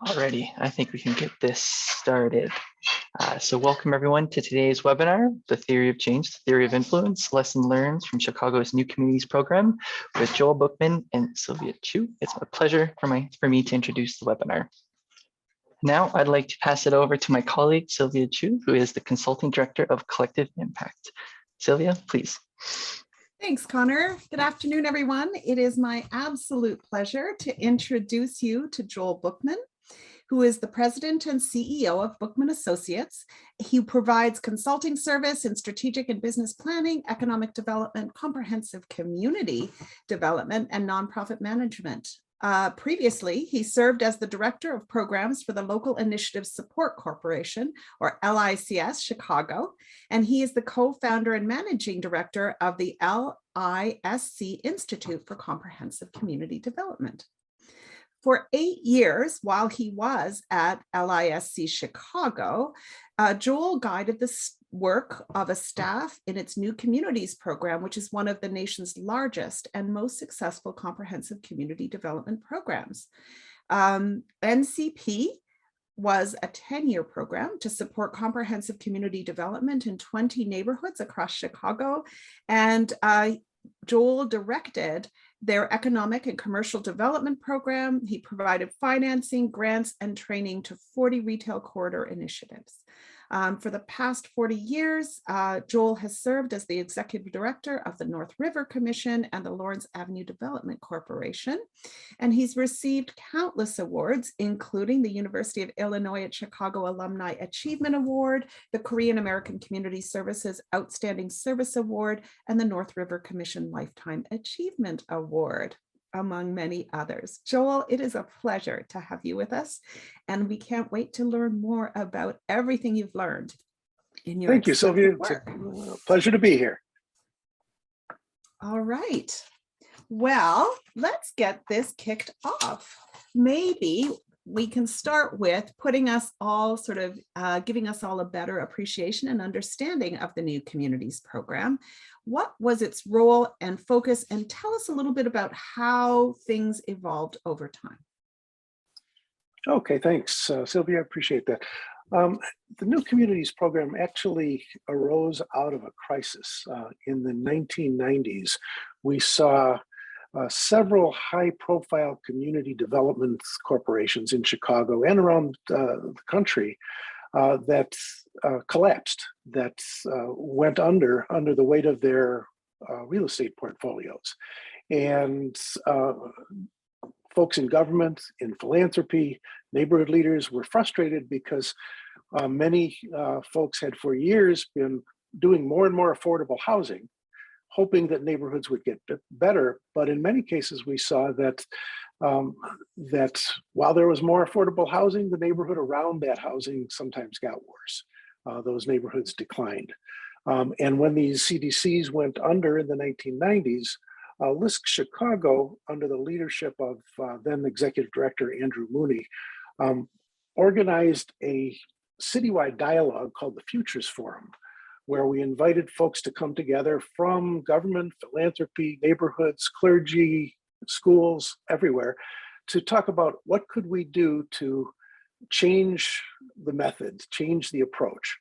Alrighty, I think we can get this started. So welcome everyone to today's webinar, The Theory of Change, the Theory of Influence, Lesson Learned from Chicago's New Communities Program with Joel Bookman and Sylvia Chu. It's my pleasure for me to introduce the webinar. Now I'd like to pass it over to my colleague, Sylvia Chu, who is the Consulting Director of Collective Impact. Sylvia, please. Thanks, Connor. Good afternoon, everyone. It is my absolute pleasure to introduce you to Joel Bookman, who is the president and CEO of Bookman Associates. He provides consulting service in strategic and business planning, economic development, comprehensive community development, and nonprofit management. Previously, he served as the director of programs for the Local Initiative Support Corporation, or LICS, Chicago, and he is the co-founder and managing director of the LISC Institute for Comprehensive Community Development. For 8 years, while he was at LISC Chicago, Joel guided the work of a staff in its New Communities program, which is one of the nation's largest and most successful comprehensive community development programs. NCP was a 10-year program to support comprehensive community development in 20 neighborhoods across Chicago, and Joel directed their economic and commercial development program. He provided financing, grants, and training to 40 retail corridor initiatives. For the past 40 years, Joel has served as the executive director of the North River Commission and the Lawrence Avenue Development Corporation, and he's received countless awards, including the University of Illinois at Chicago Alumni Achievement Award, the Korean American Community Services Outstanding Service Award, and the North River Commission Lifetime Achievement Award, among many others. Joel, it is a pleasure to have you with us, and we can't wait to learn more about everything you've learned in your Thank you, Sylvia. work. It's a pleasure to be here. All right. Well, let's get this kicked off. Maybe we can start with putting us all sort of giving us all a better appreciation and understanding of the New Communities program. What was its role and focus? And tell us a little bit about how things evolved over time. Okay, thanks, Sylvia. I appreciate that. The New Communities program actually arose out of a crisis. In the 1990s, we saw several high-profile community development corporations in Chicago and around the country that collapsed, that went under the weight of their real estate portfolios. And folks in government, in philanthropy, neighborhood leaders were frustrated because many folks had for years been doing more and more affordable housing, hoping that neighborhoods would get better. But in many cases, we saw that that while there was more affordable housing, the neighborhood around that housing sometimes got worse. Those neighborhoods declined. And when these CDCs went under in the 1990s, LISC Chicago, under the leadership of then Executive Director Andrew Mooney, organized a citywide dialogue called the Futures Forum, where we invited folks to come together from government, philanthropy, neighborhoods, clergy, schools, everywhere, to talk about what could we do to change the methods, change the approach.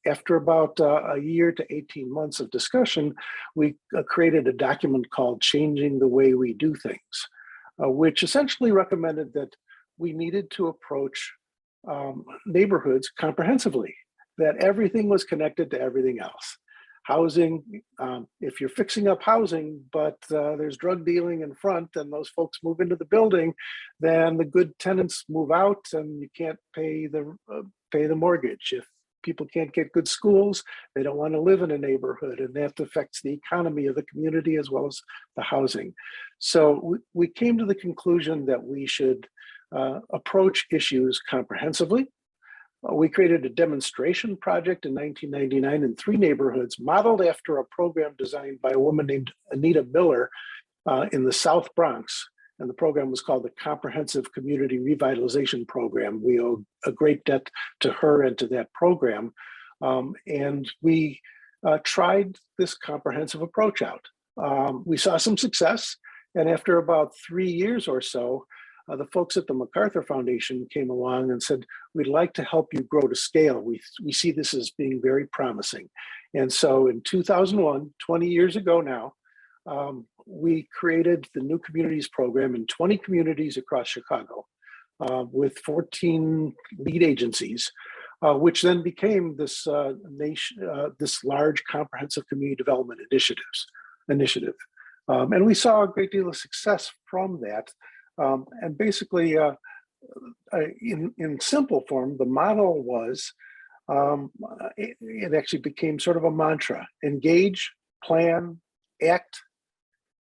After about a year to 18 months of discussion, we created a document called Changing the Way We Do Things, which essentially recommended that we needed to approach neighborhoods comprehensively, that everything was connected to everything else. Housing, if you're fixing up housing, but there's drug dealing in front and those folks move into the building, then the good tenants move out and you can't pay the mortgage. If people can't get good schools, they don't want to live in a neighborhood, and that affects the economy of the community as well as the housing. So we came to the conclusion that we should approach issues comprehensively. We created a demonstration project in 1999 in 3 neighborhoods, modeled after a program designed by a woman named Anita Miller in the South Bronx. And the program was called the Comprehensive Community Revitalization Program. We owe a great debt to her and to that program. And we tried this comprehensive approach out. We saw some success. And after about 3 years or so, the folks at the MacArthur Foundation came along and said, we'd like to help you grow to scale. We see this as being very promising. And so in 2001, 20 years ago now, we created the New Communities program in 20 communities across Chicago with 14 lead agencies, which then became this this large comprehensive community development initiative. And we saw a great deal of success from that. And basically, in simple form, the model was, it actually became sort of a mantra: engage, plan, act,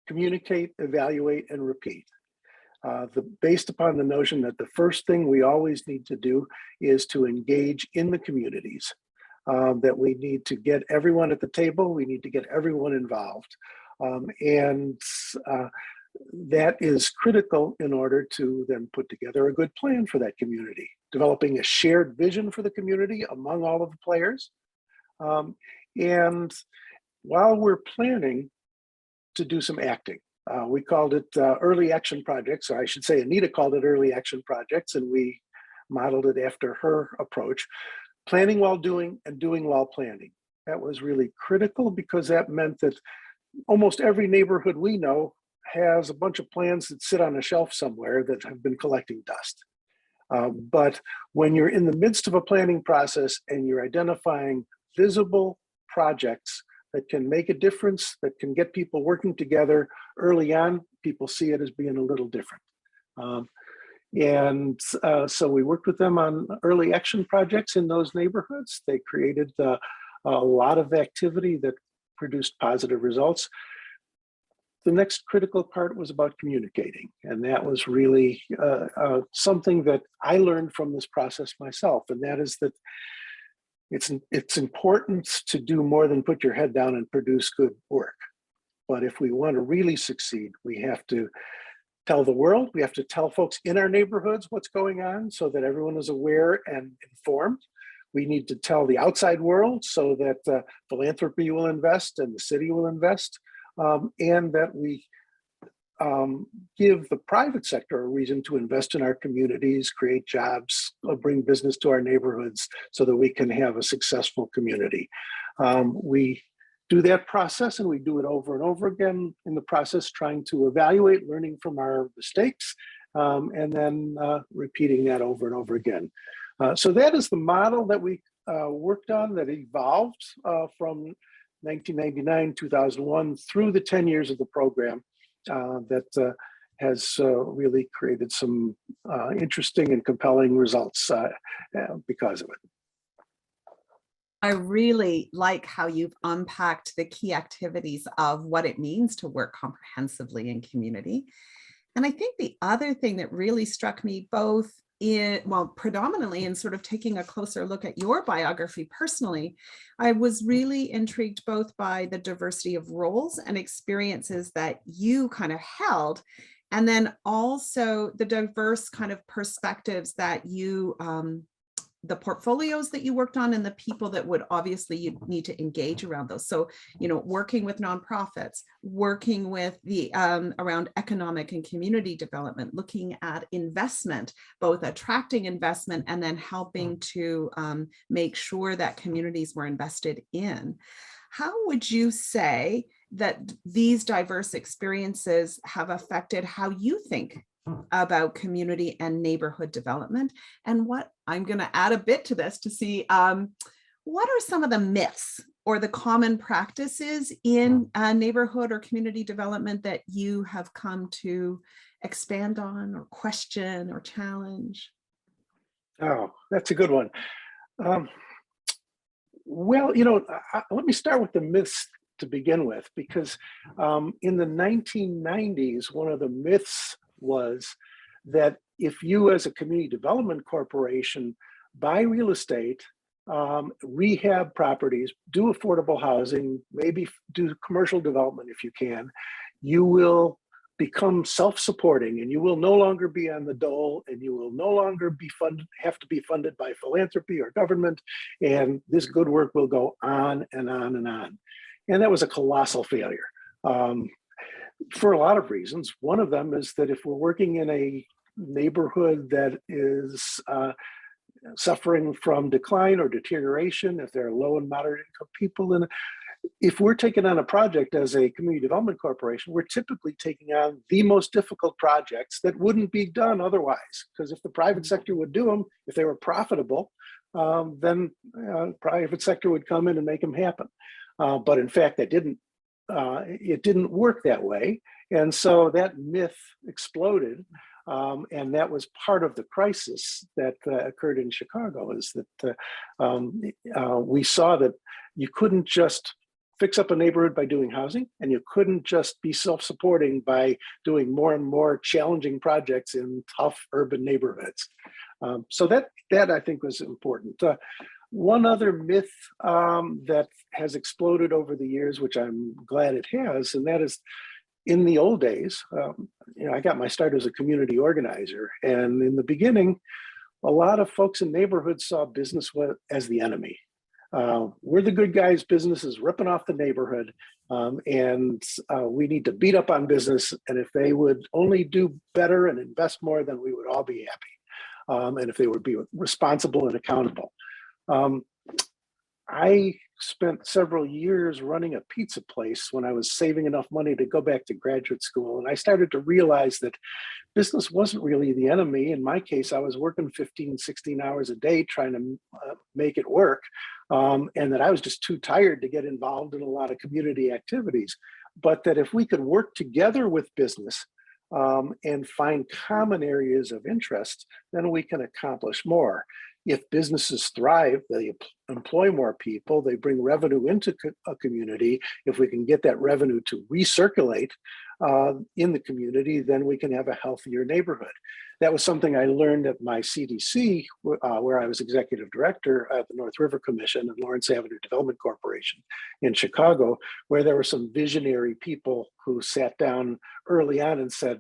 communicate, evaluate, and repeat. Based upon the notion that the first thing we always need to do is to engage in the communities, that we need to get everyone at the table, we need to get everyone involved. And that is critical in order to then put together a good plan for that community, developing a shared vision for the community among all of the players. And while we're planning, to do some acting. We called it early action projects, or I should say Anita called it early action projects, and we modeled it after her approach. Planning while doing and doing while planning. That was really critical because that meant that almost every neighborhood we know has a bunch of plans that sit on a shelf somewhere that have been collecting dust. But when you're in the midst of a planning process and you're identifying visible projects that can make a difference, that can get people working together early on, people see it as being a little different. So we worked with them on early action projects in those neighborhoods. They created a lot of activity that produced positive results. The next critical part was about communicating. And that was really something that I learned from this process myself. And that is that it's important to do more than put your head down and produce good work. But if we want to really succeed, we have to tell the world, we have to tell folks in our neighborhoods what's going on so that everyone is aware and informed. We need to tell the outside world so that philanthropy will invest and the city will invest, and that we give the private sector a reason to invest in our communities, create jobs, bring business to our neighborhoods so that we can have a successful community. We do that process and we do it over and over again in the process, trying to evaluate, learning from our mistakes, and then repeating that over and over again. So that is the model that we worked on that evolved from 1999, 2001 through the 10 years of the program. That has really created some interesting and compelling results because of it. I really like how you've unpacked the key activities of what it means to work comprehensively in community. And I think the other thing that really struck me both predominantly in sort of taking a closer look at your biography personally, I was really intrigued both by the diversity of roles and experiences that you kind of held, and then also the diverse kind of perspectives that you, the portfolios that you worked on and the people that would obviously you need to engage around those. So, you know, working with nonprofits, working with the around economic and community development, looking at investment, both attracting investment and then helping to make sure that communities were invested in. How would you say that these diverse experiences have affected how you think about community and neighborhood development? And what I'm going to add a bit to this to see what are some of the myths or the common practices in neighborhood or community development that you have come to expand on or question or challenge? Oh, that's a good one. Well, you know, let me start with the myths to begin with, because in the 1990s, one of the myths was that if you as a community development corporation buy real estate, rehab properties, do affordable housing, maybe do commercial development if you can, you will become self-supporting and you will no longer be on the dole and you will no longer be have to be funded by philanthropy or government, and this good work will go on and on and on. And that was a colossal failure. For a lot of reasons. One of them is that if we're working in a neighborhood that is suffering from decline or deterioration, if there are low and moderate income people. And if we're taking on a project as a community development corporation, we're typically taking on the most difficult projects that wouldn't be done otherwise. Because if the private sector would do them, if they were profitable, then private sector would come in and make them happen. But in fact, it didn't work that way. And so that myth exploded. And that was part of the crisis that occurred in Chicago, is that we saw that you couldn't just fix up a neighborhood by doing housing, and you couldn't just be self-supporting by doing more and more challenging projects in tough urban neighborhoods. So that I think was important. One other myth that has exploded over the years, which I'm glad it has, and that is, in the old days, I got my start as a community organizer, and in the beginning, a lot of folks in neighborhoods saw business as the enemy. We're the good guys, business is ripping off the neighborhood, and we need to beat up on business, and if they would only do better and invest more, then we would all be happy, and if they would be responsible and accountable. I spent several years running a pizza place when I was saving enough money to go back to graduate school. And I started to realize that business wasn't really the enemy. In my case, I was working 15, 16 hours a day trying to make it work. And that I was just too tired to get involved in a lot of community activities. But that if we could work together with business and find common areas of interest, then we can accomplish more. If businesses thrive, they employ more people, they bring revenue into a community. If we can get that revenue to recirculate in the community, then we can have a healthier neighborhood. That was something I learned at my CDC, where I was executive director at the North River Commission and Lawrence Avenue Development Corporation in Chicago, where there were some visionary people who sat down early on and said,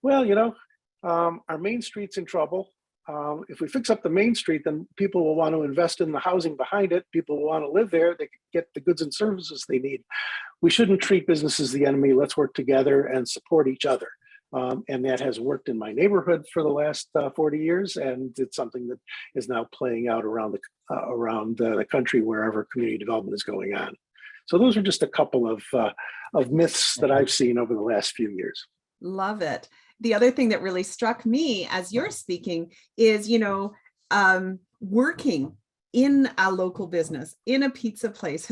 well, our main street's in trouble. If we fix up the main street, then people will want to invest in the housing behind it. People will want to live there. They can get the goods and services they need. We shouldn't treat business as the enemy. Let's work together and support each other. And that has worked in my neighborhood for the last 40 years. And it's something that is now playing out around the country, wherever community development is going on. So those are just a couple of myths that I've seen over the last few years. Love it. The other thing that really struck me as you're speaking is, working in a local business, in a pizza place,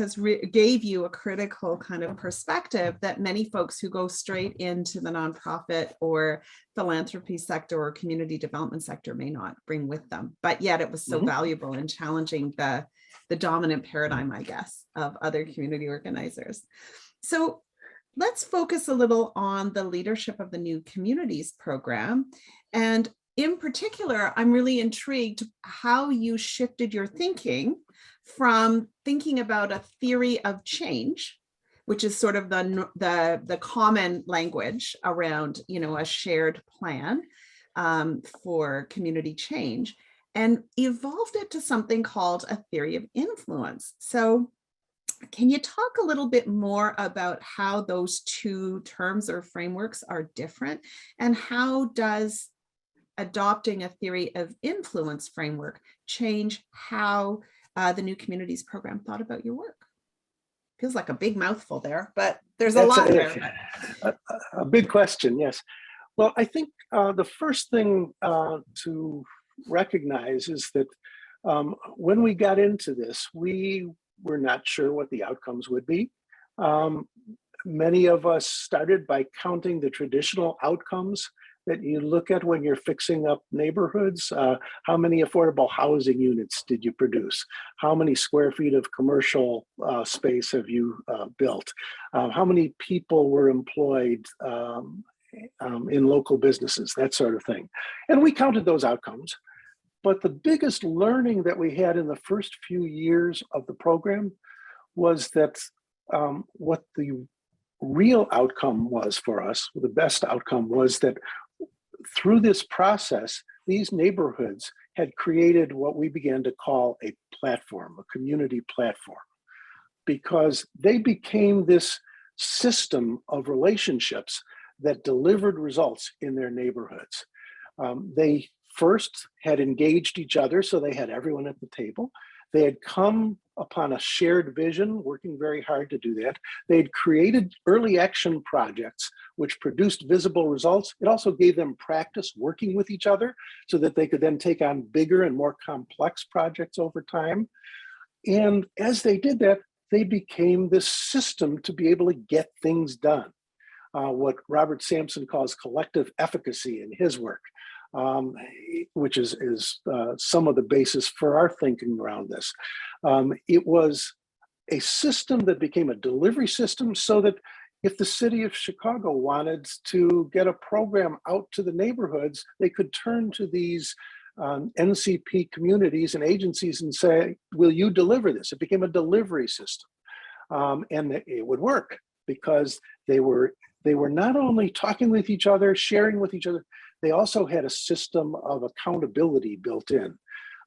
gave you a critical kind of perspective that many folks who go straight into the nonprofit or philanthropy sector or community development sector may not bring with them. But yet it was so valuable in challenging the dominant paradigm, I guess, of other community organizers. So let's focus a little on the leadership of the New Communities program. And in particular, I'm really intrigued how you shifted your thinking from thinking about a theory of change, which is sort of the common language around, a shared plan for community change, and evolved it to something called a theory of influence. So can you talk a little bit more about how those two terms or frameworks are different, and how does adopting a theory of influence framework change how the New Communities program thought about your work? Feels like a big mouthful there, but there's a lot there. A big question, yes. Well, I think the first thing to recognize is that when we got into this, we were not sure what the outcomes would be. Many of us started by counting the traditional outcomes that you look at when you're fixing up neighborhoods. How many affordable housing units did you produce? How many square feet of commercial space have you built? How many people were employed in local businesses, that sort of thing. And we counted those outcomes. But the biggest learning that we had in the first few years of the program was that what the real outcome was for us, the best outcome was that through this process, these neighborhoods had created what we began to call a platform, a community platform, because they became this system of relationships that delivered results in their neighborhoods. They first had engaged each other, so they had everyone at the table. They had come upon a shared vision, working very hard to do that. They had created early action projects, which produced visible results. It also gave them practice working with each other so that they could then take on bigger and more complex projects over time. And as they did that, they became this system to be able to get things done. What Robert Sampson calls collective efficacy in his work, which is some of the basis for our thinking around this. It was a system that became a delivery system so that if the city of Chicago wanted to get a program out to the neighborhoods, they could turn to these NCP communities and agencies and say, will you deliver this? It became a delivery system. And it would work because they were not only talking with each other, sharing with each other, they also had a system of accountability built in.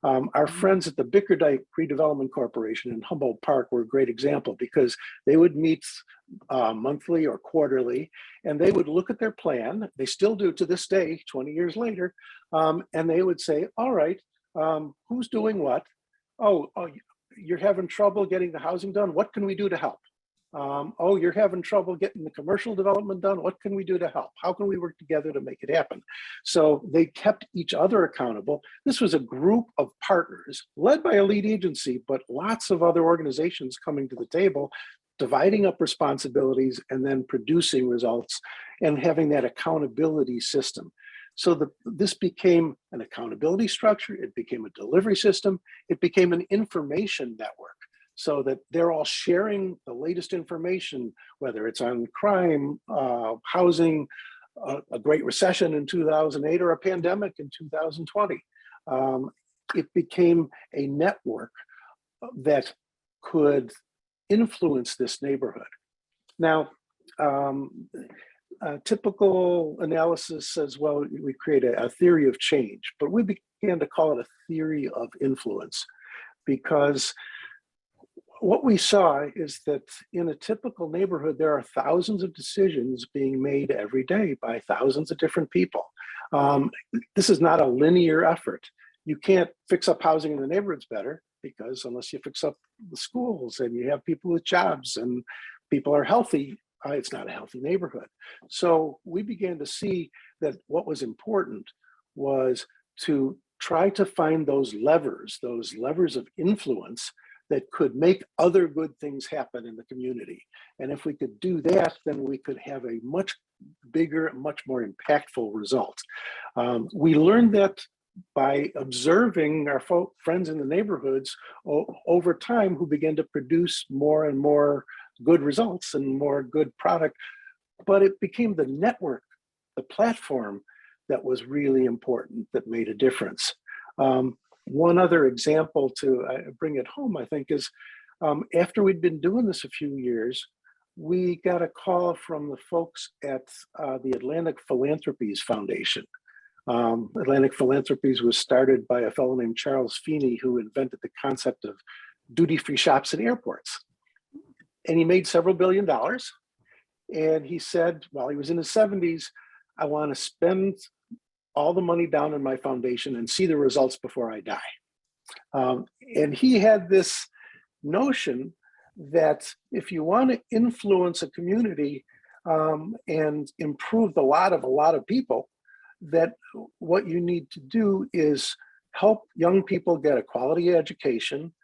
Our friends at the Bickerdike Redevelopment Corporation in Humboldt Park were a great example because they would meet monthly or quarterly, and they would look at their plan. They still do to this day, 20 years later, and they would say, all right, who's doing what? Oh, you're having trouble getting the housing done. What can we do to help? Oh, you're having trouble getting the commercial development done. What can we do to help? How can we work together to make it happen? So they kept each other accountable. This was a group of partners led by a lead agency, but lots of other organizations coming to the table, dividing up responsibilities and then producing results and having that accountability system. So this became an accountability structure. It became a delivery system. It became an information network, so that they're all sharing the latest information, whether it's on crime, housing, a great recession in 2008, or a pandemic in 2020. It became a network that could influence this neighborhood. Now, typical analysis says, well, we create a theory of change, but we began to call it a theory of influence, because what we saw is that in a typical neighborhood, there are thousands of decisions being made every day by thousands of different people. This is not a linear effort. You can't fix up housing in the neighborhoods better, because unless you fix up the schools and you have people with jobs and people are healthy, it's not a healthy neighborhood. So we began to see that what was important was to try to find those levers of influence that could make other good things happen in the community. And if we could do that, then we could have a much bigger, much more impactful result. We learned that by observing our friends in the neighborhoods over time, who began to produce more and more good results and more good product. But it became the network, the platform, that was really important, that made a difference. One other example to bring it home, I think, is after we'd been doing this a few years, we got a call from the folks at the Atlantic Foundation. Atlantic Philanthropies was started by a fellow named Charles Feeney, who invented the concept of duty-free shops in airports. And he made several $billion. And he said, while he was in his 70s, I want to spend all the money down in my foundation and see the results before I die. And he had this notion that if you want to influence a community and improve the lot of a lot of people, that what you need to do is help young people get a quality education,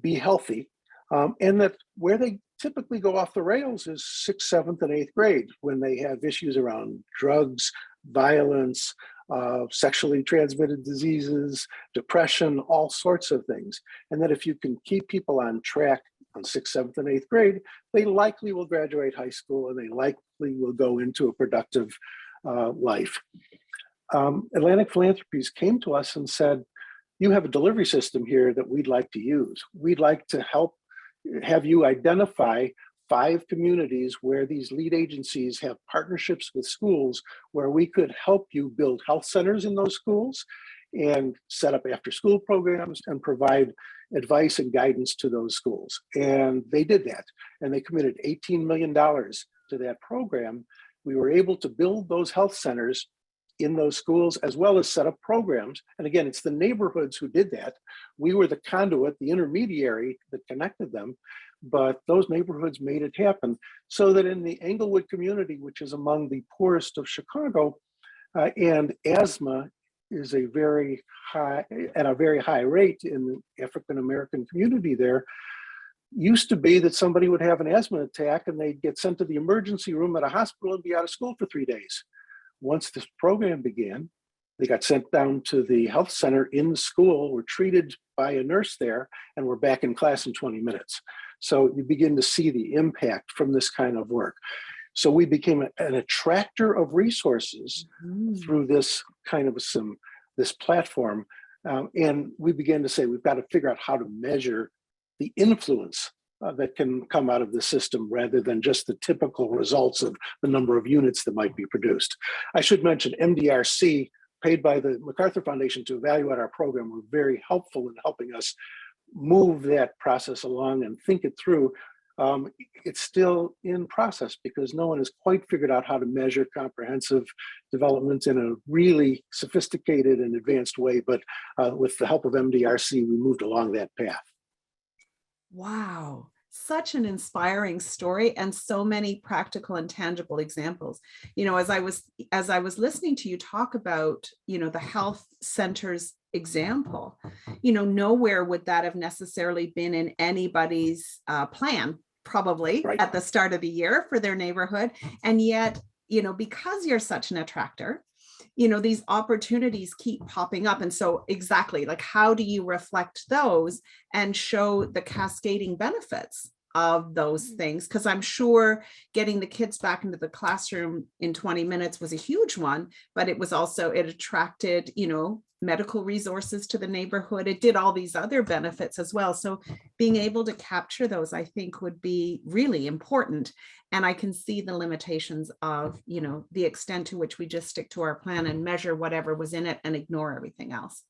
be healthy, and that where they typically go off the rails is 6th, 7th, and 8th grade, when they have issues around drugs, violence, sexually transmitted diseases, depression, all sorts of things. And that if you can keep people on track on 6th, 7th, and 8th grade, they likely will graduate high school and they likely will go into a productive life. Atlantic Philanthropies came to us and said, you have a delivery system here that we'd like to use. We'd like to have you identify 5 communities where these lead agencies have partnerships with schools, where we could help you build health centers in those schools and set up after school programs and provide advice and guidance to those schools. And they did that. And they committed $18 million to that program. We were able to build those health centers in those schools, as well as set up programs. And again, it's the neighborhoods who did that. We were the conduit, the intermediary that connected them, but those neighborhoods made it happen. So that in the Englewood community, which is among the poorest of Chicago, and asthma is a very high, at a very high rate in the African-American community there, used to be that somebody would have an asthma attack and they'd get sent to the emergency room at a hospital and be out of school for 3 days. Once this program began, they got sent down to the health center in the school, were treated by a nurse there, and were back in class in 20 minutes. So you begin to see the impact from this kind of work. So we became an attractor of resources through this kind of this platform. And we began to say, we've got to figure out how to measure the influence that can come out of the system rather than just the typical results of the number of units that might be produced. I should mention MDRC, paid by the MacArthur Foundation to evaluate our program, were very helpful in helping us move that process along and think it through. It's still in process because no one has quite figured out how to measure comprehensive development in a really sophisticated and advanced way. But with the help of MDRC, we moved along that path. Wow, such an inspiring story and so many practical and tangible examples. You know, as I was listening to you talk about, you know, the health centers example, you know, nowhere would that have necessarily been in anybody's plan, probably Right. at the start of the year for their neighborhood. And yet, you know, because you're such an attractor, you know, these opportunities keep popping up. And so exactly, like, how do you reflect those and show the cascading benefits of those things? Because I'm sure getting the kids back into the classroom in 20 minutes was a huge one, but it was also, it attracted, you know, medical resources to the neighborhood. It did all these other benefits as well. So being able to capture those, I think, would be really important. And I can see the limitations of, you know, the extent to which we just stick to our plan and measure whatever was in it and ignore everything else.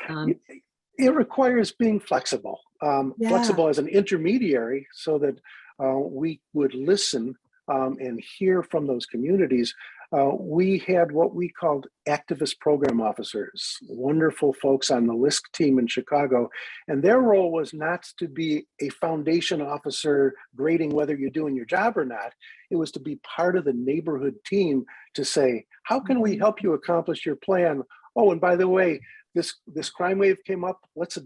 It requires being flexible, flexible as an intermediary so that we would listen and hear from those communities. We had what we called activist program officers, wonderful folks on the LISC team in Chicago. And their role was not to be a foundation officer grading whether you're doing your job or not. It was to be part of the neighborhood team to say, how can we help you accomplish your plan? Oh, and by the way, this crime wave came up. Let's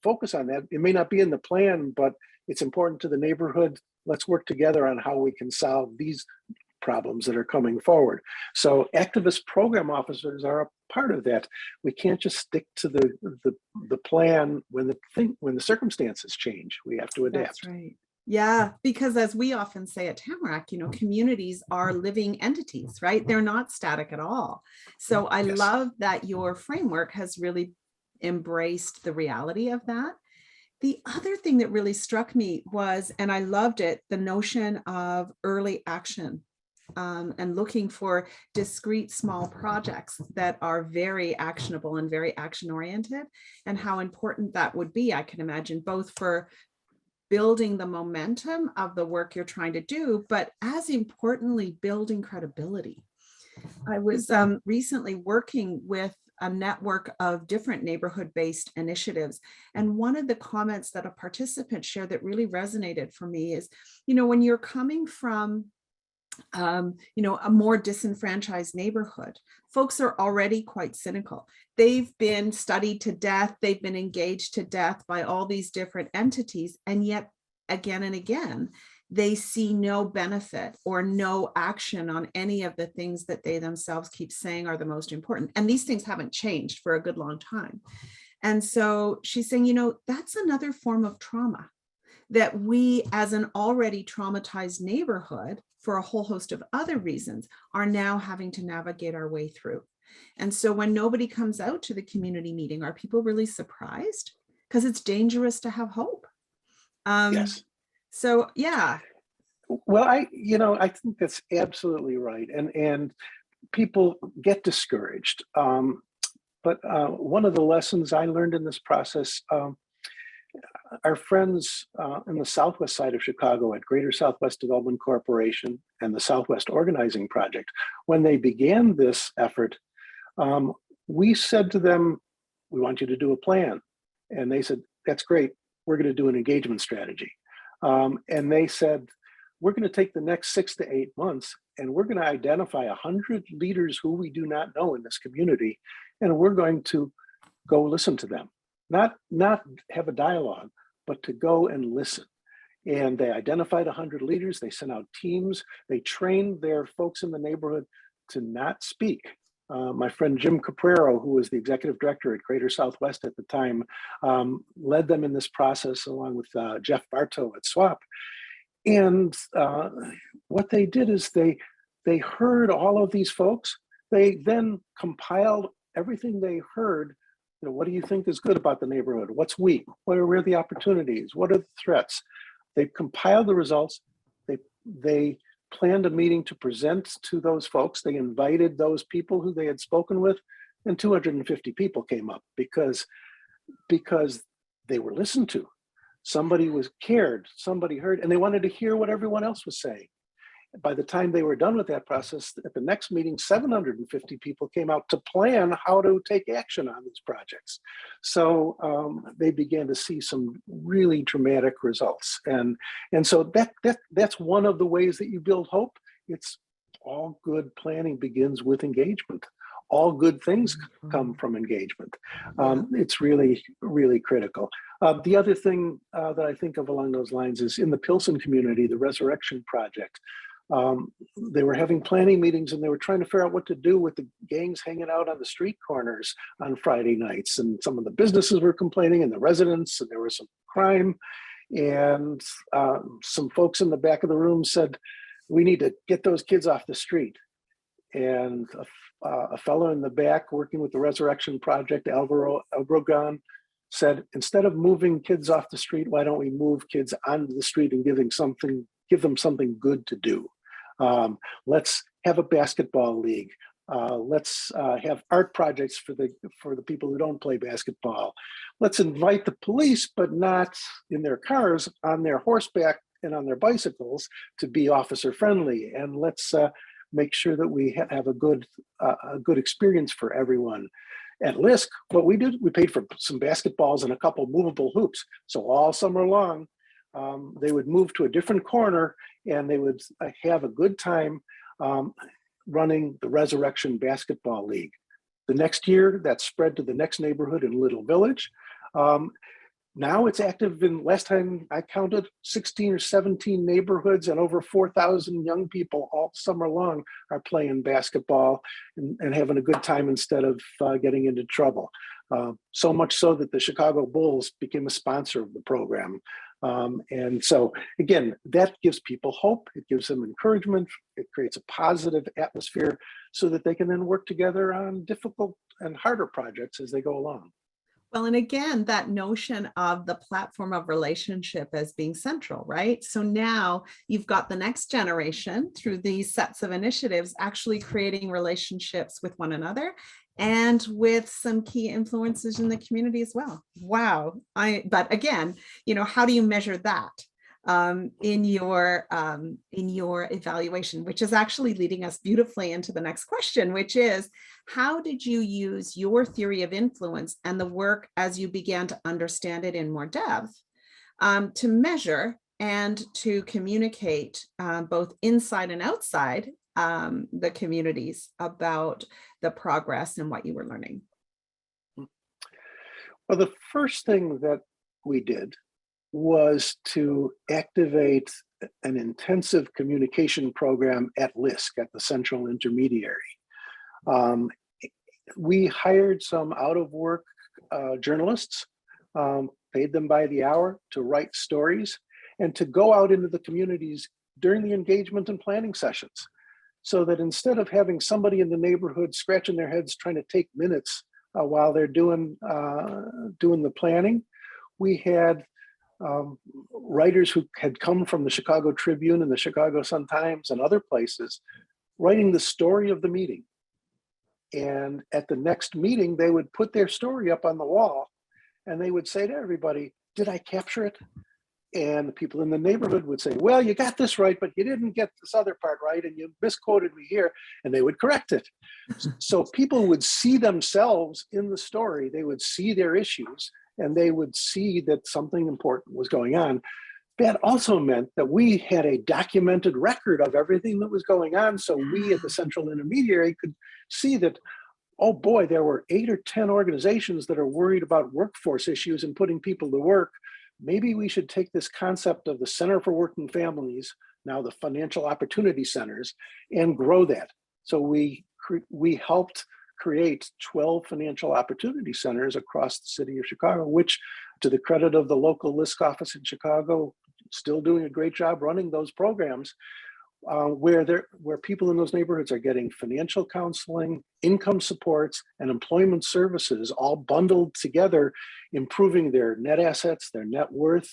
focus on that. It may not be in the plan, but it's important to the neighborhood. Let's work together on how we can solve these problems that are coming forward. So activist program officers are a part of that. We can't just stick to the plan when the circumstances change. We have to adapt. That's right. Yeah, because as we often say at Tamarack, you know, communities are living entities, right? They're not static at all. So I love that your framework has really embraced the reality of that. The other thing that really struck me was, and I loved it, the notion of early action. And looking for discrete small projects that are very actionable and very action oriented, and how important that would be, I can imagine, both for building the momentum of the work you're trying to do, but as importantly, building credibility. I was recently working with a network of different neighborhood-based initiatives. And one of the comments that a participant shared that really resonated for me is, you know, when you're coming from you know, a more disenfranchised neighborhood, folks are already quite cynical. They've been studied to death. They've been engaged to death by all these different entities. And yet again and again, they see no benefit or no action on any of the things that they themselves keep saying are the most important. And these things haven't changed for a good long time. And so she's saying, you know, that's another form of trauma that we, as an already traumatized neighborhood, for a whole host of other reasons, are now having to navigate our way through. And so when nobody comes out to the community meeting, are people really surprised? Because it's dangerous to have hope. Yes. So, yeah. Well, I think that's absolutely right. And people get discouraged. But one of the lessons I learned in this process, our friends in the southwest side of Chicago at Greater Southwest Development Corporation and the Southwest Organizing Project, when they began this effort, we said to them, we want you to do a plan. And they said, that's great. We're going to do an engagement strategy. And they said, we're going to take the next 6 to 8 months and we're going to identify 100 leaders who we do not know in this community. And we're going to go listen to them, not have a dialogue, but to go and listen. And they identified 100 leaders. They sent out teams. They trained their folks in the neighborhood to not speak. My friend Jim Caprero, who was the executive director at Greater Southwest at the time, led them in this process along with Jeff Bartow at SWAP. And what they did is they heard all of these folks. They then compiled everything they heard. You know, what do you think is good about the neighborhood? What's weak? Where are the opportunities? What are the threats? They compiled the results. They planned a meeting to present to those folks. They invited those people who they had spoken with, and 250 people came up because they were listened to. Somebody was cared, somebody heard, and they wanted to hear what everyone else was saying. By the time they were done with that process, at the next meeting, 750 people came out to plan how to take action on these projects. So they began to see some really dramatic results. And so that's one of the ways that you build hope. It's all good planning begins with engagement. All good things come from engagement. It's really, really critical. The other thing that I think of along those lines is in the Pilsen community, the Resurrection Project. They were having planning meetings and they were trying to figure out what to do with the gangs hanging out on the street corners on Friday nights. And some of the businesses were complaining and the residents, and there was some crime. And some folks in the back of the room said, we need to get those kids off the street. And a fellow in the back working with the Resurrection Project, Alvaro Obregon, said, instead of moving kids off the street, why don't we move kids onto the street and give them something good to do? Let's have a basketball league. Let's have art projects for the people who don't play basketball. Let's invite the police, but not in their cars, on their horseback and on their bicycles, to be officer friendly. And let's make sure that we have a good experience for everyone. At LISC, what we did, we paid for some basketballs and a couple movable hoops. So all summer long, they would move to a different corner and they would have a good time running the Resurrection Basketball League. The next year, that spread to the next neighborhood in Little Village. Now it's active in, last time I counted, 16 or 17 neighborhoods, and over 4,000 young people all summer long are playing basketball and having a good time instead of getting into trouble. So much so that the Chicago Bulls became a sponsor of the program. And so again, that gives people hope. It gives them encouragement. It creates a positive atmosphere so that they can then work together on difficult and harder projects as they go along. Well, and again, that notion of the platform of relationship as being central, right? So now you've got the next generation through these sets of initiatives actually creating relationships with one another and with some key influences in the community as well. Wow. But again, how do you measure that in your evaluation, which is actually leading us beautifully into the next question, which is, how did you use your theory of influence and the work as you began to understand it in more depth to measure and to communicate both inside and outside the communities about the progress and what you were learning? Well, the first thing that we did was to activate an intensive communication program at LISC, at the Central Intermediary. We hired some out-of-work journalists, paid them by the hour to write stories and to go out into the communities during the engagement and planning sessions, so that instead of having somebody in the neighborhood scratching their heads trying to take minutes while they're doing the planning, we had writers who had come from the Chicago Tribune and the Chicago Sun-Times and other places writing the story of the meeting. And at the next meeting, they would put their story up on the wall and they would say to everybody, did I capture it? And the people in the neighborhood would say, well, you got this right, but you didn't get this other part right, and you misquoted me here, and they would correct it. So people would see themselves in the story, they would see their issues, and they would see that something important was going on. That also meant that we had a documented record of everything that was going on, so we at the central intermediary could see that, oh boy, there were 8 or 10 organizations that are worried about workforce issues and putting people to work. Maybe we should take this concept of the Center for Working Families, now the Financial Opportunity Centers, and grow that. So we helped create 12 financial opportunity centers across the city of Chicago, which, to the credit of the local LISC office in Chicago, still doing a great job running those programs, where people in those neighborhoods are getting financial counseling, income supports, and employment services all bundled together, improving their net assets, their net worth,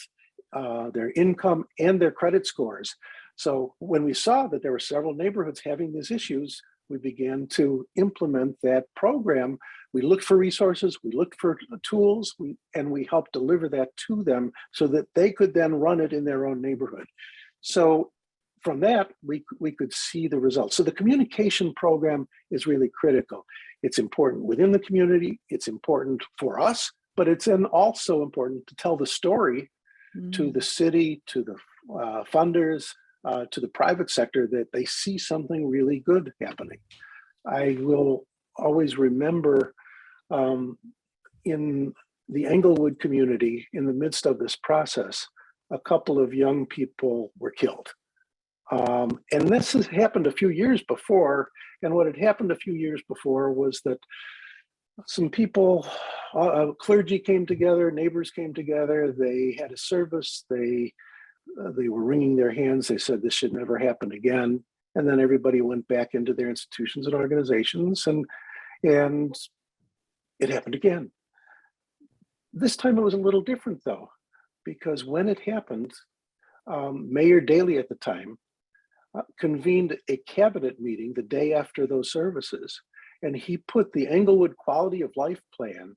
their income, and their credit scores. So when we saw that there were several neighborhoods having these issues, we began to implement that program. We looked for resources, we looked for tools, and we helped deliver that to them so that they could then run it in their own neighborhood. So from that, we could see the results. So the communication program is really critical. It's important within the community, it's important for us, but it's then also important to tell the story to the city, to the funders, to the private sector, that they see something really good happening. I will always remember in the Englewood community, in the midst of this process, a couple of young people were killed. And this has happened a few years before. And what had happened a few years before was that some people, clergy came together, neighbors came together, they had a service, they were wringing their hands, they said this should never happen again. And then everybody went back into their institutions and organizations, and it happened again. This time it was a little different though, because when it happened, Mayor Daley at the time convened a cabinet meeting the day after those services, and he put the Englewood Quality of Life Plan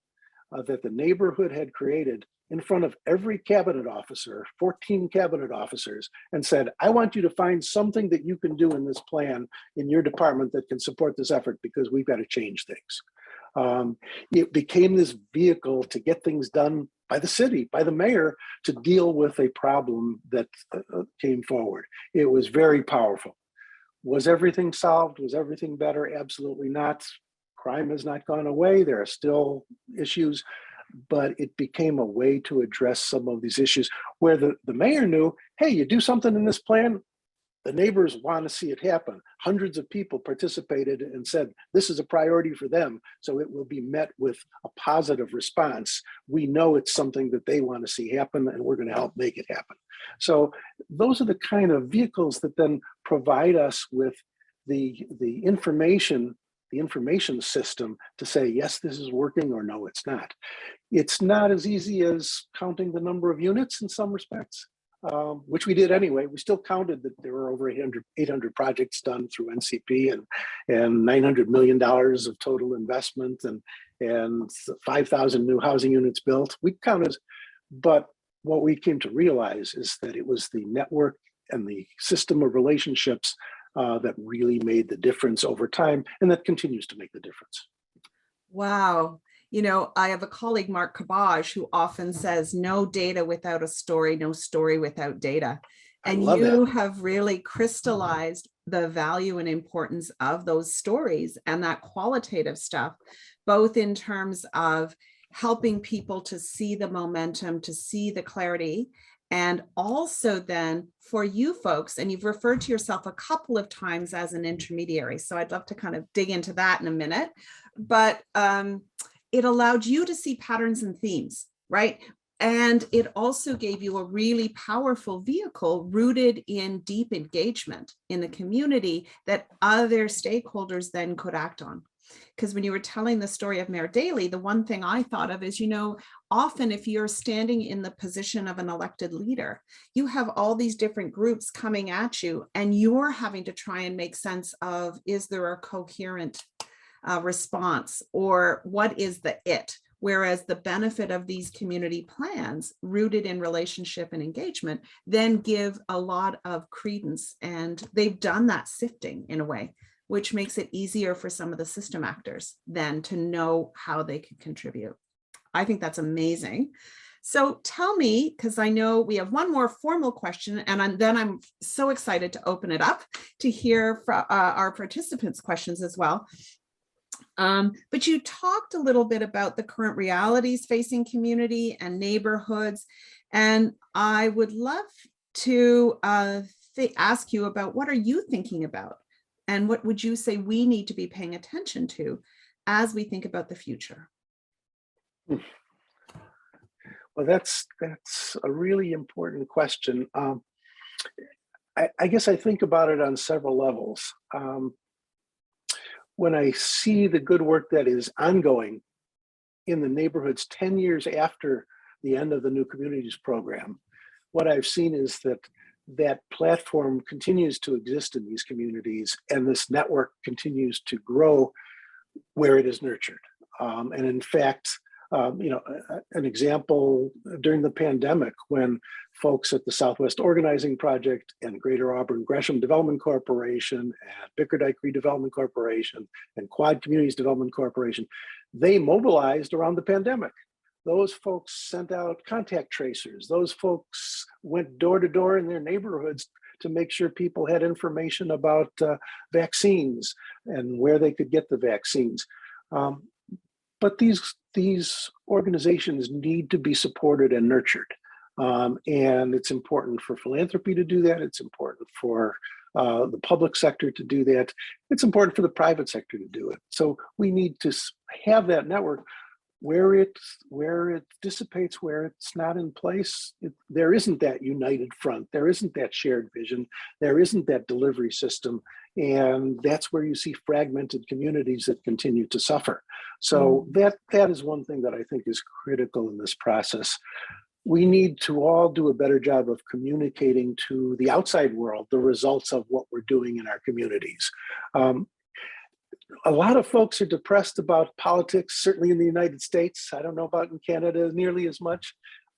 that the neighborhood had created in front of every cabinet officer, 14 cabinet officers, and said, I want you to find something that you can do in this plan in your department that can support this effort, because we've got to change things. It became this vehicle to get things done by the city, by the mayor, to deal with a problem that came forward. It was very powerful. Was everything solved? Was everything better? Absolutely not. Crime has not gone away. There are still issues, but it became a way to address some of these issues where the mayor knew, hey, you do something in this plan, the neighbors want to see it happen. Hundreds of people participated and said, this is a priority for them, so it will be met with a positive response. We know it's something that they want to see happen, and we're going to help make it happen. So those are the kind of vehicles that then provide us with the information system to say, yes, this is working, or no, it's not. It's not as easy as counting the number of units in some respects. Which we did anyway. We still counted that there were over 800 projects done through NCP and $900 million of total investment and 5,000 new housing units built. We counted, but what we came to realize is that it was the network and the system of relationships that really made the difference over time, and that continues to make the difference. Wow. You know, I have a colleague, Mark Kabaj, who often says, no data without a story, no story without data. And you have really crystallized the value and importance of those stories and that qualitative stuff, both in terms of helping people to see the momentum, to see the clarity, and also then for you folks, and you've referred to yourself a couple of times as an intermediary. So I'd love to kind of dig into that in a minute, but it allowed you to see patterns and themes, right? And it also gave you a really powerful vehicle rooted in deep engagement in the community that other stakeholders then could act on. Because when you were telling the story of Mayor Daley, the one thing I thought of is, you know, often if you're standing in the position of an elected leader, you have all these different groups coming at you, and you're having to try and make sense of, is there a coherent response, or what is the it? Whereas the benefit of these community plans rooted in relationship and engagement then give a lot of credence, and they've done that sifting in a way, which makes it easier for some of the system actors then to know how they can contribute. I think that's amazing. So tell me, because I know we have one more formal question, and then I'm so excited to open it up to hear from our participants' questions as well. But you talked a little bit about the current realities facing community and neighborhoods, and I would love to ask you about what are you thinking about, and what would you say we need to be paying attention to as we think about the future? Well, that's a really important question. I guess I think about it on several levels. When I see the good work that is ongoing in the neighborhoods 10 years after the end of the New Communities program, what I've seen is that that platform continues to exist in these communities, and this network continues to grow where it is nurtured. And in fact, an example during the pandemic, when folks at the Southwest Organizing Project and Greater Auburn Gresham Development Corporation and Bickerdike Redevelopment Corporation and Quad Communities Development Corporation, they mobilized around the pandemic. Those folks sent out contact tracers. Those folks went door to door in their neighborhoods to make sure people had information about vaccines and where they could get the vaccines. But these organizations need to be supported and nurtured. And it's important for philanthropy to do that. It's important for the public sector to do that. It's important for the private sector to do it. So we need to have that network. Where it dissipates, where it's not in place, there isn't that united front, there isn't that shared vision, there isn't that delivery system, and that's where you see fragmented communities that continue to suffer. So that is one thing that I think is critical in this process. We need to all do a better job of communicating to the outside world the results of what we're doing in our communities. A lot of folks are depressed about politics, certainly in the United States. I don't know about in Canada nearly as much,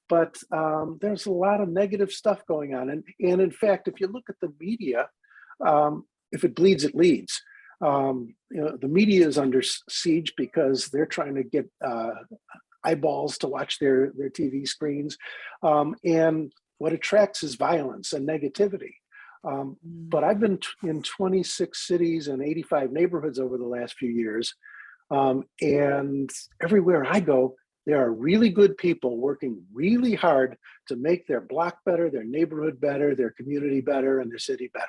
but there's a lot of negative stuff going on. And in fact, if you look at the media, if it bleeds, it leads. The media is under siege because they're trying to get eyeballs to watch their TV screens. And what attracts is violence and negativity. But I've been in 26 cities and 85 neighborhoods over the last few years. And everywhere I go, there are really good people working really hard to make their block better, their neighborhood better, their community better, and their city better.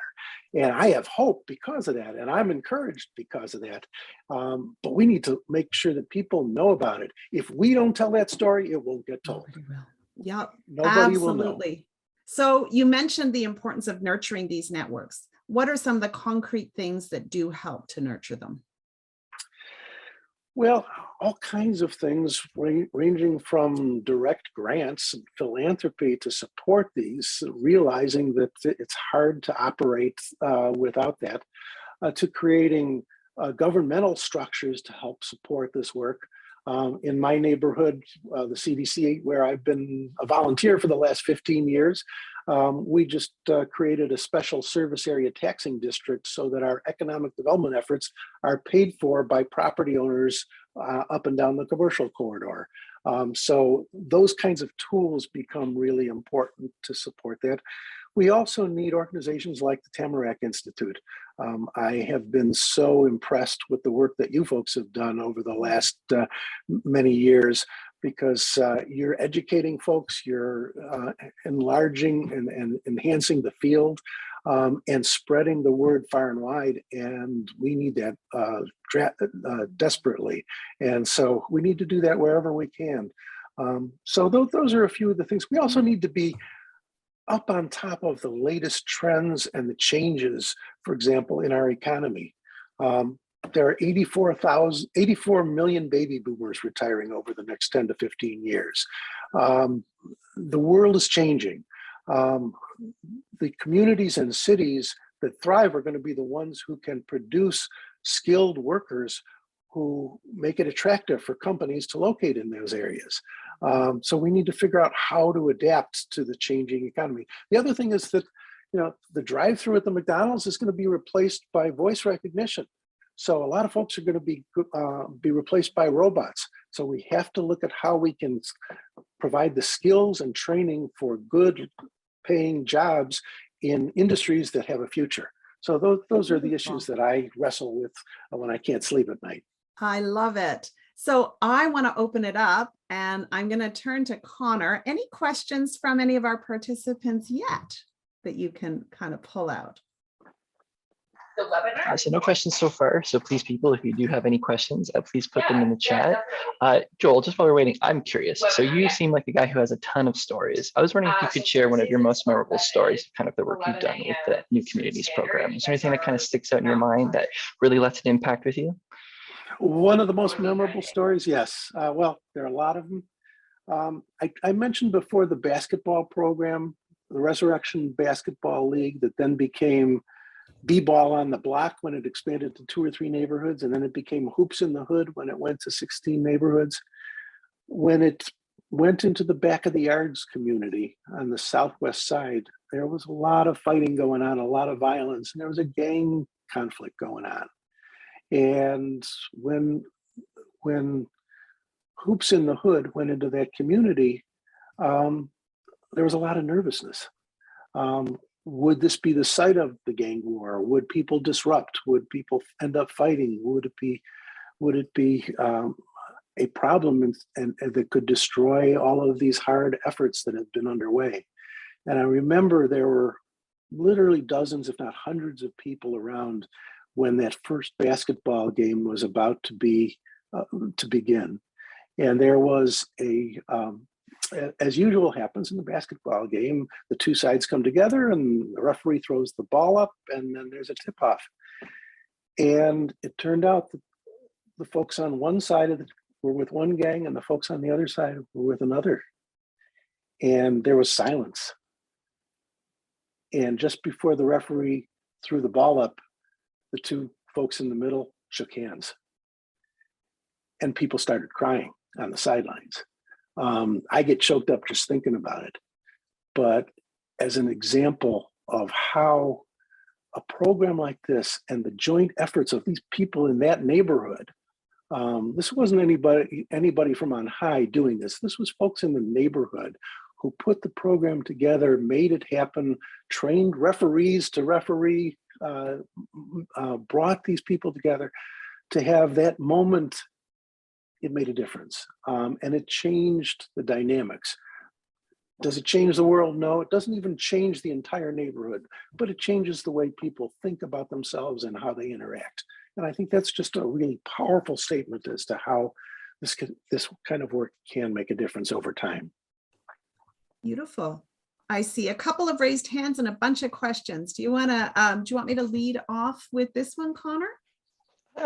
And I have hope because of that, and I'm encouraged because of that. But we need to make sure that people know about it. If we don't tell that story, it won't get told. Nobody will. Yep, Nobody absolutely. will know. So you mentioned the importance of nurturing these networks. What are some of the concrete things that do help to nurture them? Well, all kinds of things ranging from direct grants and philanthropy to support these, realizing that it's hard to operate without that, to creating governmental structures to help support this work. In my neighborhood, the CDC, where I've been a volunteer for the last 15 years, we just created a special service area taxing district so that our economic development efforts are paid for by property owners up and down the commercial corridor. So those kinds of tools become really important to support that. We also need organizations like the Tamarack Institute. I have been so impressed with the work that you folks have done over the last many years, because you're educating folks, you're enlarging and enhancing the field, and spreading the word far and wide. And we need that desperately. And so we need to do that wherever we can. So those are a few of the things. We also need to be up on top of the latest trends and the changes, for example, in our economy. There are 84 million baby boomers retiring over the next 10 to 15 years. The world is changing. The communities and cities that thrive are going to be the ones who can produce skilled workers who make it attractive for companies to locate in those areas. So we need to figure out how to adapt to the changing economy. The other thing is that, the drive-through at the McDonald's is going to be replaced by voice recognition. So a lot of folks are going to be replaced by robots. So we have to look at how we can provide the skills and training for good paying jobs in industries that have a future. So those are the issues that I wrestle with when I can't sleep at night. I love it. So I want to open it up, and I'm going to turn to Connor. Any questions from any of our participants yet that you can kind of pull out? The webinar? So no questions so far. So please, people, if you do have any questions, please put them in the chat. Joel, just while we're waiting, I'm curious. So you seem like a guy who has a ton of stories. I was wondering if you could share one of your most memorable stories, kind of the work you've done with the New Communities program. Is there anything that kind of sticks out in your mind that really left an impact with you? One of the most memorable stories, yes. Well, there are a lot of them. I mentioned before the basketball program, the Resurrection Basketball League, that then became B-ball on the block when it expanded to 2 or 3 neighborhoods, and then it became Hoops in the Hood when it went to 16 neighborhoods. When it went into the back of the yards community on the southwest side, there was a lot of fighting going on, a lot of violence, and there was a gang conflict going on. And when Hoops in the Hood went into that community, there was a lot of nervousness. Would this be the site of the gang war? Would people disrupt? Would people end up fighting? Would it be a problem and that could destroy all of these hard efforts that have been underway? And I remember there were literally dozens, if not hundreds, of people around when that first basketball game was about to begin. And there was as usual happens in the basketball game, the 2 sides come together and the referee throws the ball up and then there's a tip-off. And it turned out that the folks on one side were with one gang and the folks on the other side were with another. And there was silence. And just before the referee threw the ball up, the 2 folks in the middle shook hands. And people started crying on the sidelines. I get choked up just thinking about it. But as an example of how a program like this and the joint efforts of these people in that neighborhood, this wasn't anybody from on high doing this. This was folks in the neighborhood who put the program together, made it happen, trained referees to referee, brought these people together to have that moment. It made a difference, and it changed the dynamics. Does it change the world? No, it doesn't even change the entire neighborhood, but it changes the way people think about themselves and how they interact. And I think that's just a really powerful statement as to how this kind of work can make a difference over time. Beautiful. I see a couple of raised hands and a bunch of questions. Do you want me to lead off with this one, Connor?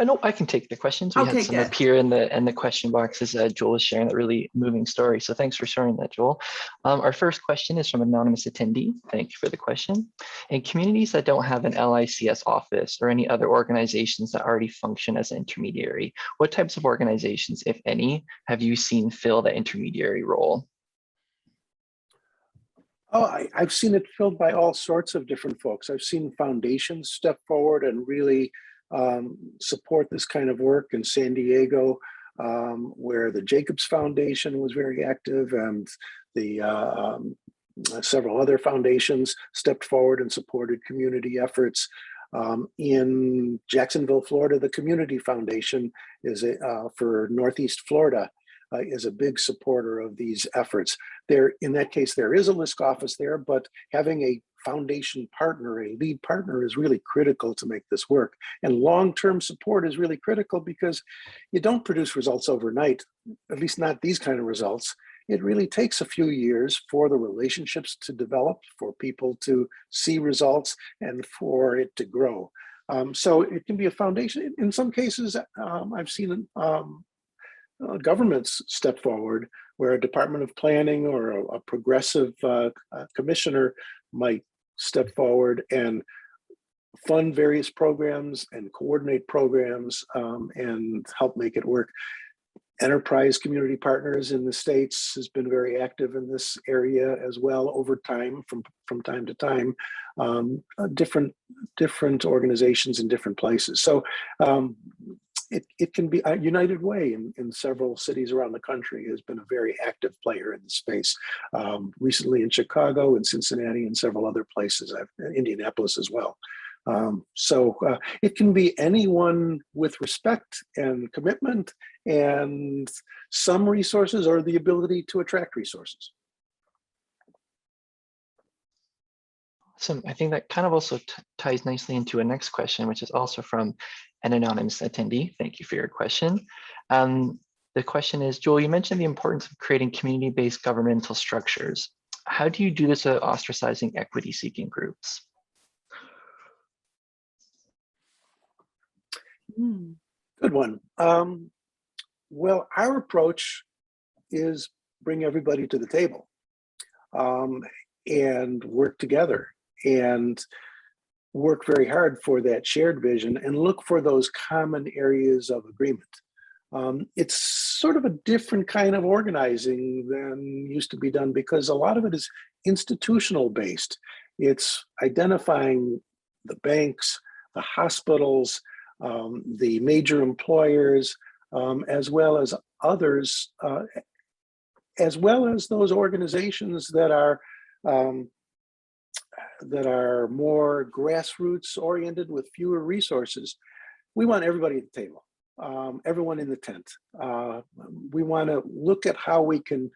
No, I can take the questions. We had some up here in the question box as Joel is sharing that really moving story. So thanks for sharing that, Joel. Our first question is from an anonymous attendee. Thank you for the question. In communities that don't have an LICS office or any other organizations that already function as an intermediary, what types of organizations, if any, have you seen fill the intermediary role? Oh, I've seen it filled by all sorts of different folks. I've seen foundations step forward and really support this kind of work in San Diego, where the Jacobs Foundation was very active, and the several other foundations stepped forward and supported community efforts. In Jacksonville, Florida, the Community Foundation is for Northeast Florida is a big supporter of these efforts. In that case, there is a LISC office there, but having a foundation partner, a lead partner, is really critical to make this work. And long-term support is really critical because you don't produce results overnight, at least not these kind of results. It really takes a few years for the relationships to develop, for people to see results, and for it to grow. So it can be a foundation. In some cases, I've seen governments step forward where a Department of Planning or a progressive commissioner might step forward and fund various programs and coordinate programs and help make it work. Enterprise Community Partners in the States has been very active in this area as well over time, from time to time, different organizations in different places. So it can be a United Way in several cities around the country has been a very active player in the space. Recently in Chicago and Cincinnati and several other places, Indianapolis as well. So it can be anyone with respect and commitment and some resources or the ability to attract resources. Awesome. I think that kind of also ties nicely into a next question, which is also from an anonymous attendee. Thank you for your question. The question is, Joel, you mentioned the importance of creating community-based governmental structures. How do you do this without ostracizing equity-seeking groups? Good one. Well, our approach is bring everybody to the table and work together and work very hard for that shared vision and look for those common areas of agreement. It's sort of a different kind of organizing than used to be done because a lot of it is institutional based. It's identifying the banks, the hospitals, the major employers, as well as others, as well as those organizations that are more grassroots oriented with fewer resources. We want everybody at the table, everyone in the tent. We want to look at how we can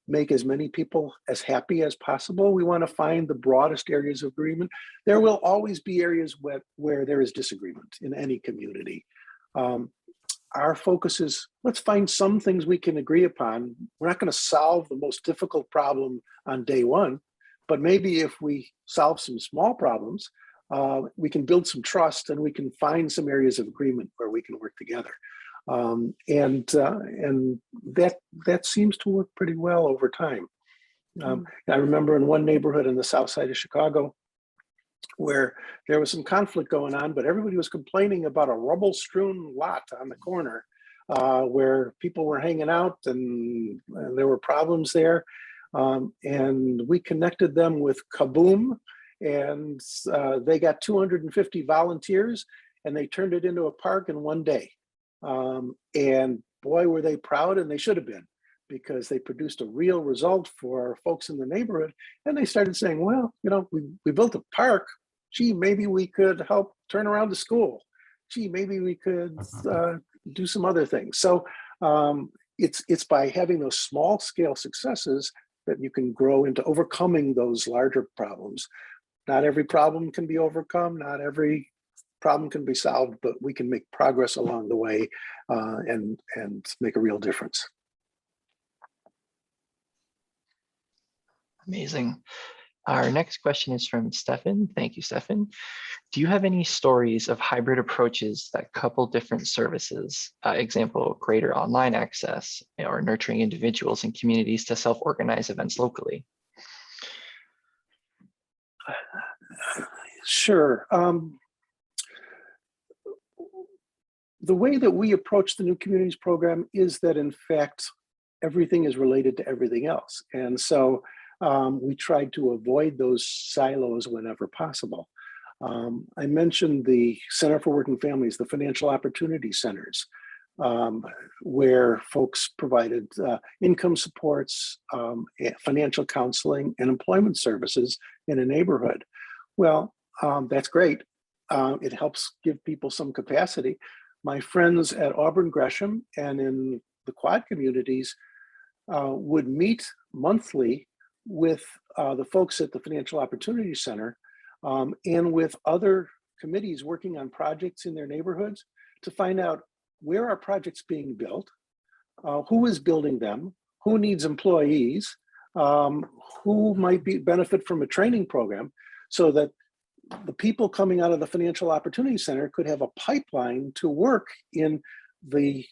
make as many people as happy as possible. We want to find the broadest areas of agreement. There will always be areas where there is disagreement in any community. Our focus is, let's find some things we can agree upon. We're not going to solve the most difficult problem on day one, but maybe if we solve some small problems, we can build some trust and we can find some areas of agreement where we can work together. And that seems to work pretty well over time. I remember in one neighborhood in the south side of Chicago where there was some conflict going on, but everybody was complaining about a rubble-strewn lot on the corner where people were hanging out and there were problems there. And we connected them with Kaboom, and they got 250 volunteers and they turned it into a park in one day. And boy, were they proud, and they should have been, because they produced a real result for folks in the neighborhood. And they started saying, well, you know, we built a park. Gee, maybe we could help turn around the school. Gee, maybe we could do some other things. So it's by having those small scale successes that you can grow into overcoming those larger problems. Not every problem can be overcome. Not every problem can be solved, but we can make progress along the way and make a real difference. Amazing. Our next question is from Stefan. Thank you, Stefan. Do you have any stories of hybrid approaches that couple different services? Example, greater online access or nurturing individuals and communities to self-organize events locally? Sure. The way that we approach the New Communities program is that, in fact, everything is related to everything else. And so we tried to avoid those silos whenever possible. I mentioned the Center for Working Families, the financial opportunity centers, where folks provided income supports, financial counseling, and employment services in a neighborhood. Well, that's great. It helps give people some capacity. My friends at Auburn Gresham and in the Quad communities would meet monthly with the folks at the Financial Opportunity Center and with other committees working on projects in their neighborhoods to find out where are projects being built, who is building them, who needs employees, who might benefit from a training program, so that the people coming out of the Financial Opportunity Center could have a pipeline to work in the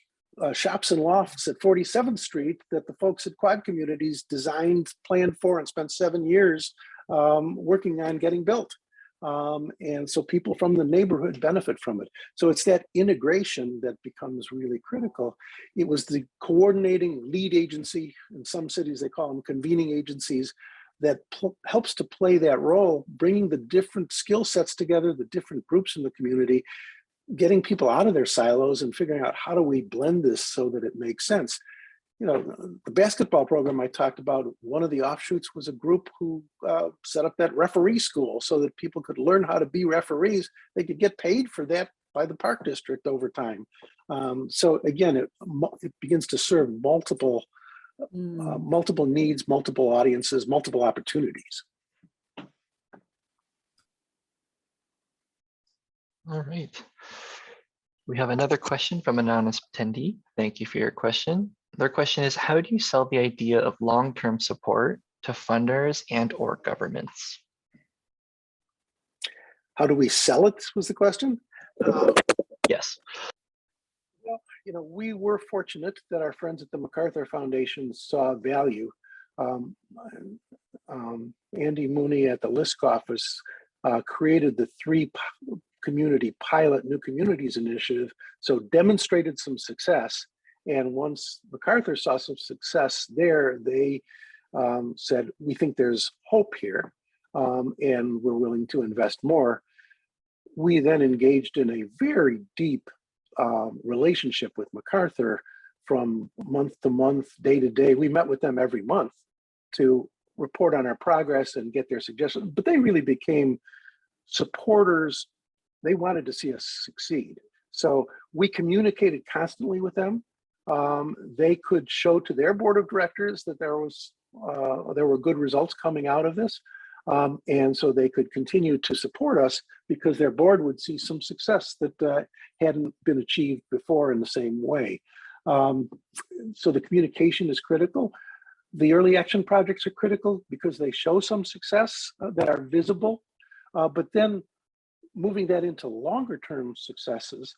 shops and lofts at 47th Street that the folks at Quad Communities designed, planned for, and spent 7 years working on getting built. And so people from the neighborhood benefit from it. So it's that integration that becomes really critical. It was the coordinating lead agency, in some cities they call them convening agencies, that helps to play that role, bringing the different skill sets together, the different groups in the community, getting people out of their silos and figuring out how do we blend this so that it makes sense. You know, the basketball program I talked about, one of the offshoots was a group who set up that referee school so that people could learn how to be referees. They could get paid for that by the park district over time. So again, it begins to serve multiple needs, multiple audiences, multiple opportunities. All right. We have another question from an anonymous attendee. Thank you for your question. Their question is, how do you sell the idea of long-term support to funders and or governments? How do we sell it was the question? Yes. Well, you know, we were fortunate that our friends at the MacArthur Foundation saw value. Andy Mooney at the LISC office created the 3 community pilot new communities initiative, so demonstrated some success. And once MacArthur saw some success there, they said, we think there's hope here, and we're willing to invest more. We then engaged in a very deep relationship with MacArthur from month to month, day to day. We met with them every month to report on our progress and get their suggestions, but they really became supporters. They wanted to see us succeed. So we communicated constantly with them. They could show to their board of directors that there were good results coming out of this. And so they could continue to support us because their board would see some success that hadn't been achieved before in the same way. So the communication is critical. The early action projects are critical because they show some success that are visible, but then moving that into longer term successes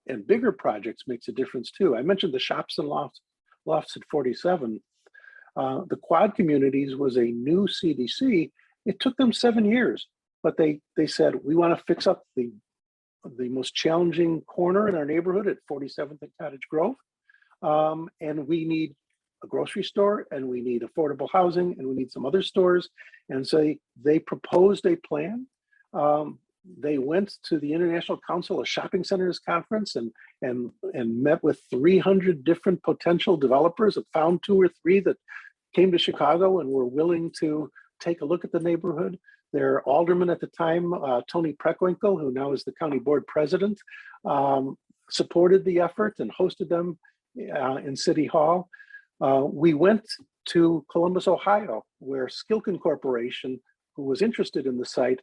and bigger projects makes a difference too. I mentioned the shops and lofts at 47. The quad communities was a new CDC. It took them 7 years, but they said, we want to fix up the most challenging corner in our neighborhood at 47th and Cottage Grove. And we need a grocery store, and we need affordable housing, and we need some other stores. And so they proposed a plan. They went to the International Council of Shopping Centers conference and met with 300 different potential developers, and found 2 or 3 that came to Chicago and were willing to take a look at the neighborhood. Their alderman at the time, Tony Preckwinkle, who now is the county board president, supported the effort and hosted them in City Hall. We went to Columbus, Ohio, where Skilkin Corporation, who was interested in the site,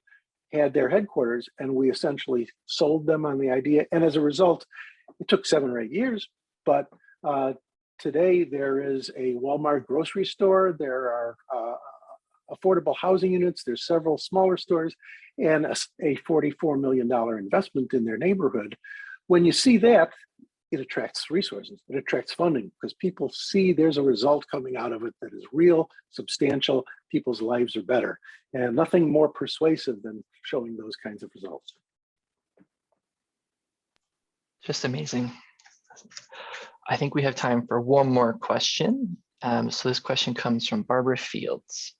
had their headquarters, and we essentially sold them on the idea. And as a result, it took 7 or 8 years, but today there is a Walmart grocery store, there are affordable housing units, there's several smaller stores, and a $44 million investment in their neighborhood. When you see that, it attracts resources, it attracts funding, because people see there's a result coming out of it that is real, substantial, people's lives are better. And nothing more persuasive than showing those kinds of results. Just amazing. I think we have time for one more question. So this question comes from Barbara Fields.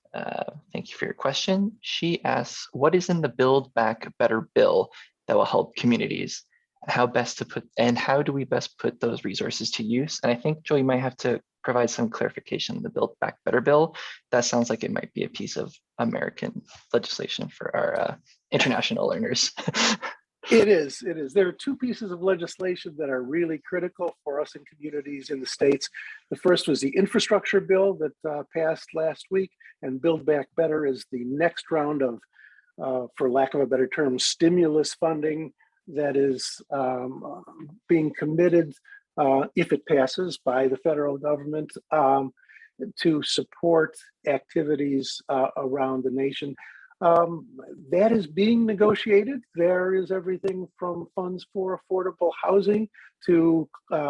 Thank you for your question. She asks, what is in the Build Back Better bill that will help communities? How do we best put those resources to use? And I think, Joe, you might have to provide some clarification on the Build Back Better bill. That sounds like it might be a piece of American legislation for our international learners. It is. There are 2 pieces of legislation that are really critical for us in communities in the States. The first was the infrastructure bill that passed last week, and Build Back Better is the next round of, for lack of a better term, stimulus funding that is being committed, if it passes, by the federal government to support activities around the nation. That is being negotiated. There is everything from funds for affordable housing to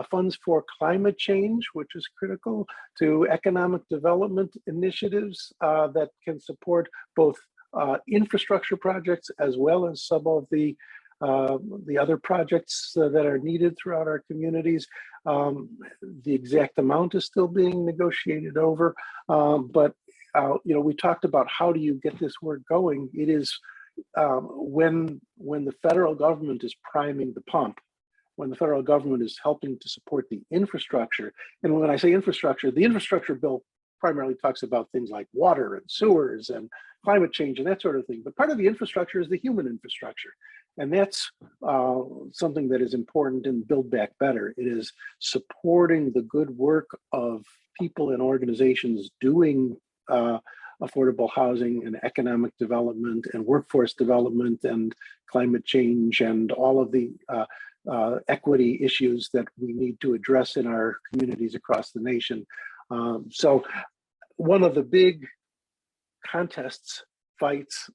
funds for climate change, which is critical, to economic development initiatives that can support both infrastructure projects as well as some of the other projects that are needed throughout our communities. The exact amount is still being negotiated over, but we talked about how do you get this work going. It is when the federal government is priming the pump, when the federal government is helping to support the infrastructure. And when I say infrastructure, the infrastructure bill primarily talks about things like water and sewers and climate change and that sort of thing. But part of the infrastructure is the human infrastructure. And that's something that is important in Build Back Better. It is supporting the good work of people and organizations doing affordable housing and economic development and workforce development and climate change and all of the equity issues that we need to address in our communities across the nation. So one of the big contests, fights,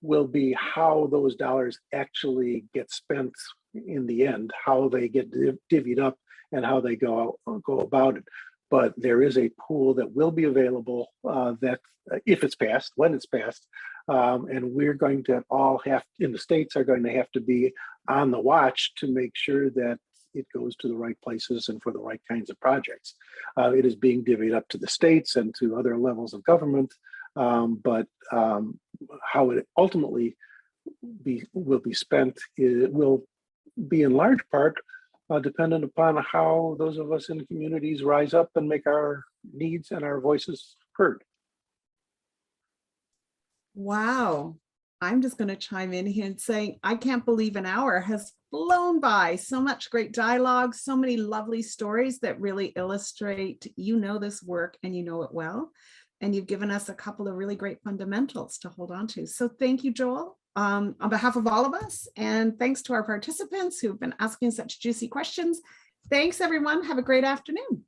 will be how those dollars actually get spent in the end, how they get divvied up and how they go about it. But there is a pool that will be available that if it's passed, when it's passed, and we're going to all have, in the states, are going to have to be on the watch to make sure that it goes to the right places and for the right kinds of projects. It is being divvied up to the states and to other levels of government, but how it ultimately will be spent, it will be in large part dependent upon how those of us in communities rise up and make our needs and our voices heard. Wow. I'm just going to chime in here and say, I can't believe an hour has flown by. So much great dialogue, so many lovely stories that really illustrate, this work and you know it well. And you've given us a couple of really great fundamentals to hold on to. So thank you, Joel, on behalf of all of us. And thanks to our participants who've been asking such juicy questions. Thanks, everyone. Have a great afternoon.